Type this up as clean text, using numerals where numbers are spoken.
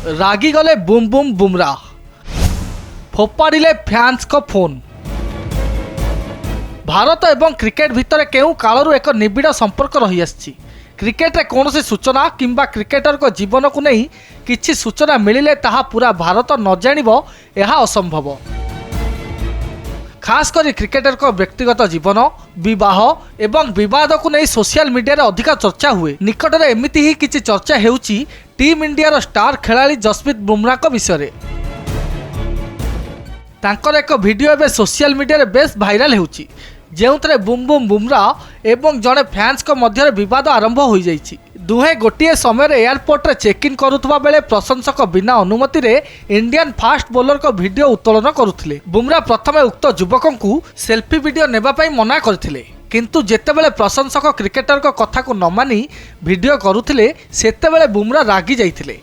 रागिगले Bum Bum Bumrah फोपाड़िले fans को phone. Bharat एवं cricket भितर केउ कालरू एक निबिड़ संपर्क रही आछि। क्रिकेट रे कौनसी सूचना किंबा क्रिकेटर को जीवन को नहीं किछि सूचना मिलिले ताहा पूरा भारत न जानिबो यह असंभव। खास करी क्रिकेटर को व्यक्तिगत जीवन विवाह एवं विवाद को नहीं सोशल मीडिया रे अधिक चर्चा हुए। निकट में एमिति ही किछि चर्चा हेउछि टीम इंडिया स्टार खेलाड़ी जसप्रीत बुमरा को विषय। तांकर एक वीडियो एवं सोशल मीडिया रे बेस भाइराल हेउछि जेउतरे बुम बुम बुमरा एवं जड़े फैंस को मध्य विवाद आरंभ हो जाइछि। दुहे गोटे समय एयरपोर्ट रे चेक इन करुवा बेले प्रशंसक बिना अनुमति रे इंडियन फास्ट बॉलर को वीडियो उत्तोलन करुथिले। बुमरा प्रथमे उक्त युवक को सेल्फी वीडियो नेबा पई मना करथिले, किंतु जेतेबेले प्रशंसक क्रिकेटर को कथा को न मानी वीडियो करुथिले सेतेबेले बुमरा रागी जाइथिले।